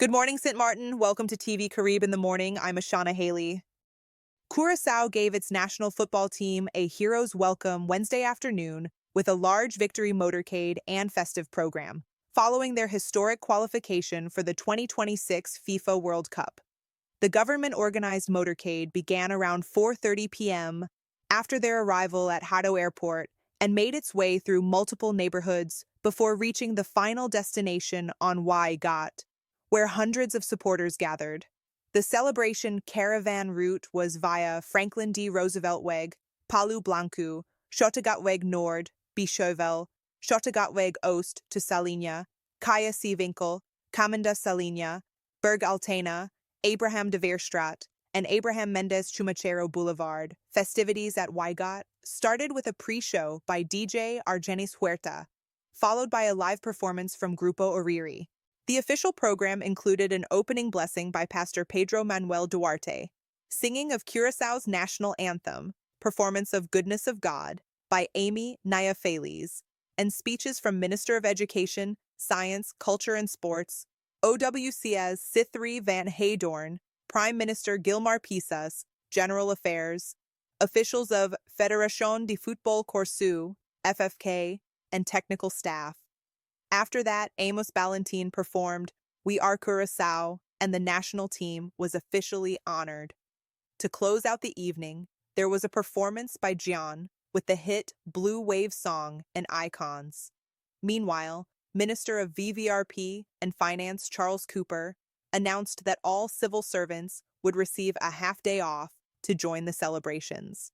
Good morning, St. Martin. Welcome to TVCARiB In The Morning. I'm Ashana Haley. Curaçao gave its national football team a hero's welcome Wednesday afternoon with a large victory motorcade and festive program, following their historic qualification for the 2026 FIFA World Cup. The government-organized motorcade began around 4:30 p.m. after their arrival at Hato Airport and made its way through multiple neighborhoods before reaching the final destination on Y Ghat, where hundreds of supporters gathered. The celebration caravan route was via Franklin D. Roosevelt Weg, Palu Blanco, Schotegatweg Nord, Bischofel, Schotegatweg Oost to Salinia, Kaya Seewinkel, Kamenda Salinia, Berg Altena, Abraham de Veerstraat, and Abraham Mendes Chumachero Boulevard. Festivities at Waigat started with a pre-show by DJ Argenis Huerta, followed by a live performance from Grupo Oriri. The official program included an opening blessing by Pastor Pedro Manuel Duarte, singing of Curaçao's national anthem, performance of Goodness of God by Amy Naya Feliz, and speeches from Minister of Education, Science, Culture and Sports, OWCS Sithri van Heydorn, Prime Minister Gilmar Pisas, General Affairs, officials of Federación de Futebol Corsu, FFK, and technical staff. After that, Amos Ballantyne performed We Are Curaçao, and the national team was officially honored. To close out the evening, there was a performance by Gian with the hit Blue Wave song and Icons. Meanwhile, Minister of VVRP and Finance Charles Cooper announced that all civil servants would receive a half-day off to join the celebrations.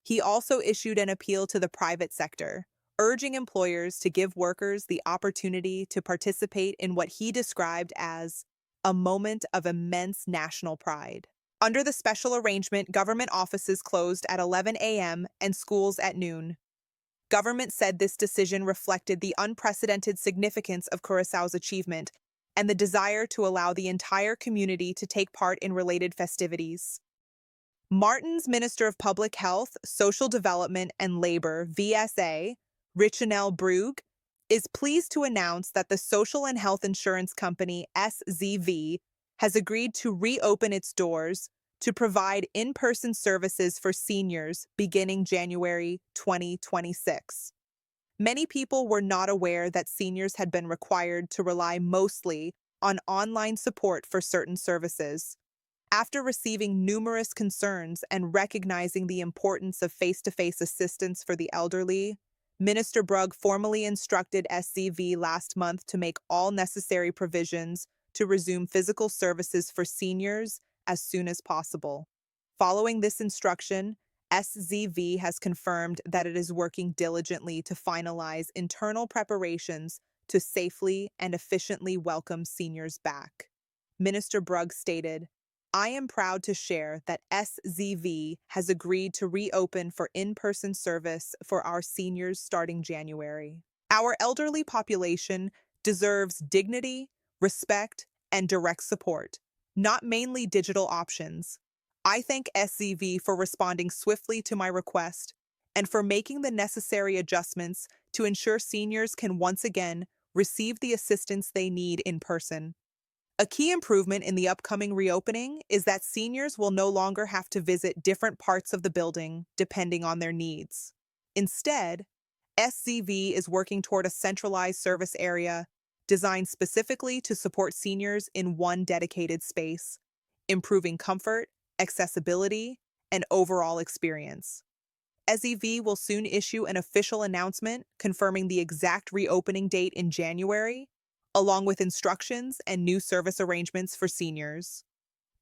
He also issued an appeal to the private sector, urging employers to give workers the opportunity to participate in what he described as a moment of immense national pride. Under the special arrangement, government offices closed at 11 a.m. and schools at noon. Government said this decision reflected the unprecedented significance of Curaçao's achievement and the desire to allow the entire community to take part in related festivities. Martin's Minister of Public Health, Social Development and Labor, VSA, Richanel Brugge, is pleased to announce that the social and health insurance company SZV has agreed to reopen its doors to provide in-person services for seniors beginning January 2026. Many people were not aware that seniors had been required to rely mostly on online support for certain services. After receiving numerous concerns and recognizing the importance of face-to-face assistance for the elderly, Minister Brugge formally instructed SCV last month to make all necessary provisions to resume physical services for seniors as soon as possible. Following this instruction, SZV has confirmed that it is working diligently to finalize internal preparations to safely and efficiently welcome seniors back. Minister Brugge stated, I am proud to share that SZV has agreed to reopen for in-person service for our seniors starting January. Our elderly population deserves dignity, respect, and direct support, not mainly digital options. I thank SZV for responding swiftly to my request and for making the necessary adjustments to ensure seniors can once again receive the assistance they need in person. A key improvement in the upcoming reopening is that seniors will no longer have to visit different parts of the building depending on their needs. Instead, SZV is working toward a centralized service area designed specifically to support seniors in one dedicated space, improving comfort, accessibility, and overall experience. SZV will soon issue an official announcement confirming the exact reopening date in January, along with instructions and new service arrangements for seniors.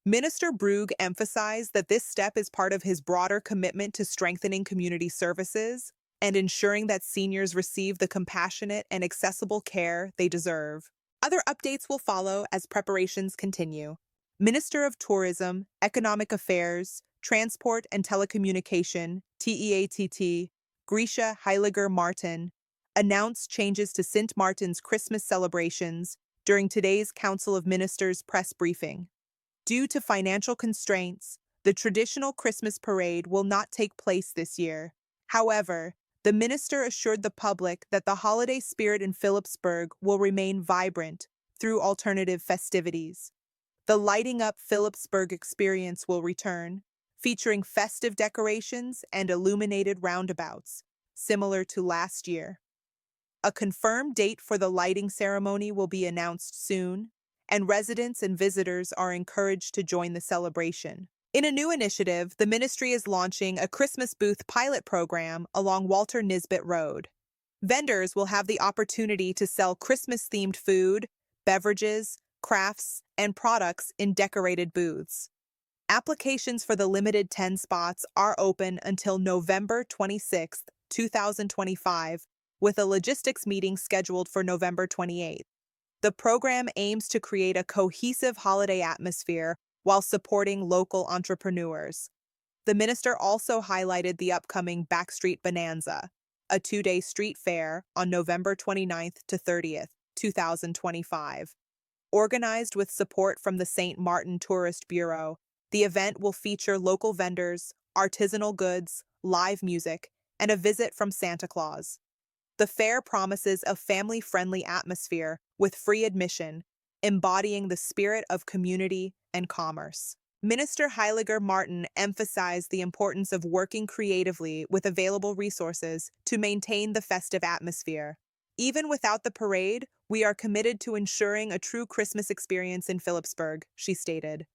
Minister Brugge emphasized that this step is part of his broader commitment to strengthening community services and ensuring that seniors receive the compassionate and accessible care they deserve. Other updates will follow as preparations continue. Minister of Tourism, Economic Affairs, Transport and Telecommunication, TEATT, Grisha Heiliger Martin, announced changes to St. Martin's Christmas celebrations during today's Council of Ministers press briefing. Due to financial constraints, the traditional Christmas parade will not take place this year. However, the minister assured the public that the holiday spirit in Philipsburg will remain vibrant through alternative festivities. The Lighting Up Phillipsburg experience will return, featuring festive decorations and illuminated roundabouts, similar to last year. A confirmed date for the lighting ceremony will be announced soon, and residents and visitors are encouraged to join the celebration. In a new initiative, the ministry is launching a Christmas booth pilot program along Walter Nisbet Road. Vendors will have the opportunity to sell Christmas-themed food, beverages, crafts, and products in decorated booths. Applications for the limited 10 spots are open until November 26, 2025, with a logistics meeting scheduled for November 28. The program aims to create a cohesive holiday atmosphere while supporting local entrepreneurs. The minister also highlighted the upcoming Backstreet Bonanza, a two-day street fair on November 29th to 30th, 2025. Organized with support from the St. Martin Tourist Bureau, the event will feature local vendors, artisanal goods, live music, and a visit from Santa Claus. The fair promises a family-friendly atmosphere with free admission, embodying the spirit of community and commerce. Minister Heiliger Martin emphasized the importance of working creatively with available resources to maintain the festive atmosphere. Even without the parade, we are committed to ensuring a true Christmas experience in Phillipsburg, she stated.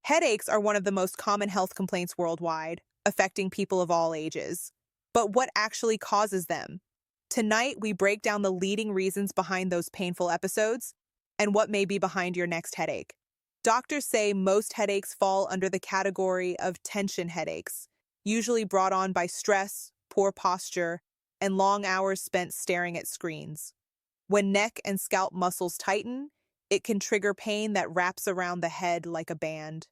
Headaches are one of the most common health complaints worldwide, affecting people of all ages. But what actually causes them? Tonight, we break down the leading reasons behind those painful episodes and what may be behind your next headache. Doctors say most headaches fall under the category of tension headaches, usually brought on by stress, poor posture, and long hours spent staring at screens. When neck and scalp muscles tighten, it can trigger pain that wraps around the head like a band.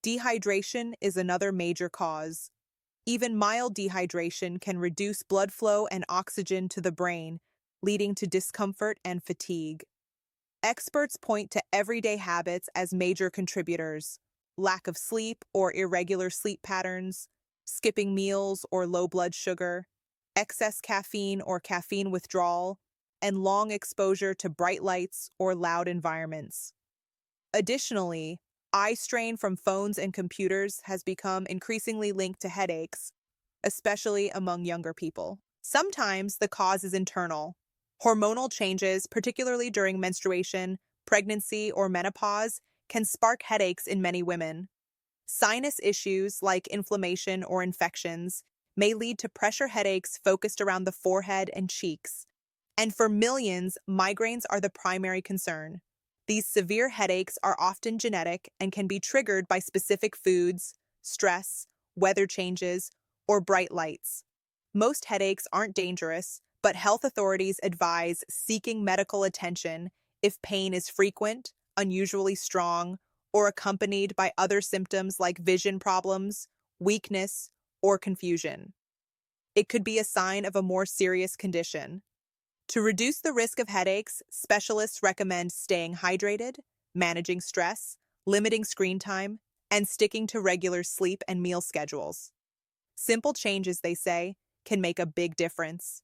Dehydration is another major cause. Even mild dehydration can reduce blood flow and oxygen to the brain, leading to discomfort and fatigue. Experts point to everyday habits as major contributors: lack of sleep or irregular sleep patterns, skipping meals or low blood sugar, excess caffeine or caffeine withdrawal, and long exposure to bright lights or loud environments. Additionally, eye strain from phones and computers has become increasingly linked to headaches, especially among younger people. Sometimes the cause is internal. Hormonal changes, particularly during menstruation, pregnancy, or menopause, can spark headaches in many women. Sinus issues like inflammation or infections may lead to pressure headaches focused around the forehead and cheeks. And for millions, migraines are the primary concern. These severe headaches are often genetic and can be triggered by specific foods, stress, weather changes, or bright lights. Most headaches aren't dangerous, but health authorities advise seeking medical attention if pain is frequent, unusually strong, or accompanied by other symptoms like vision problems, weakness, or confusion. It could be a sign of a more serious condition. To reduce the risk of headaches, specialists recommend staying hydrated, managing stress, limiting screen time, and sticking to regular sleep and meal schedules. Simple changes, they say, can make a big difference.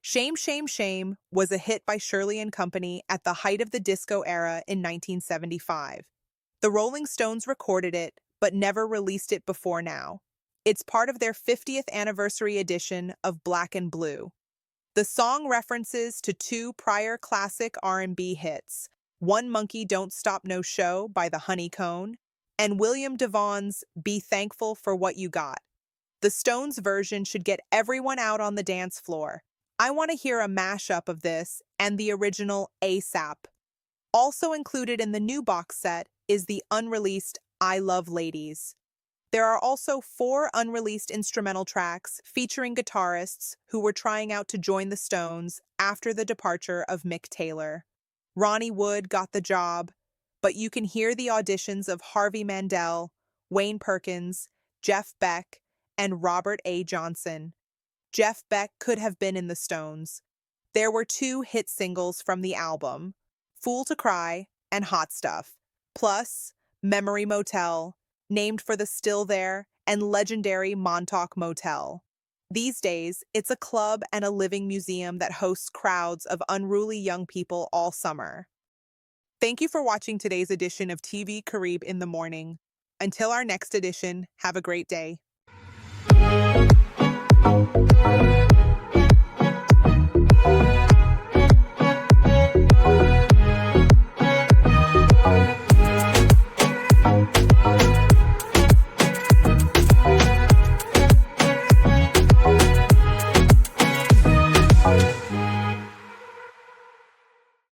Shame, Shame, Shame was a hit by Shirley and Company at the height of the disco era in 1975. The Rolling Stones recorded it, but never released it before now. It's part of their 50th anniversary edition of Black and Blue. The song references to two prior classic R&B hits, One Monkey Don't Stop No Show by the Honeycomb, and William DeVon's Be Thankful for What You Got. The Stones version should get everyone out on the dance floor. I want to hear a mashup of this and the original ASAP. Also included in the new box set is the unreleased I Love Ladies. There are also 4 unreleased instrumental tracks featuring guitarists who were trying out to join the Stones after the departure of Mick Taylor. Ronnie Wood got the job, but you can hear the auditions of Harvey Mandel, Wayne Perkins, Jeff Beck, and Robert A. Johnson. Jeff Beck could have been in the Stones. There were 2 hit singles from the album, Fool to Cry and Hot Stuff. Plus, Memory Motel, named for the still there and legendary Montauk Motel. These days, it's a club and a living museum that hosts crowds of unruly young people all summer. Thank you for watching today's edition of TVCARiB in the Morning. Until our next edition, have a great day.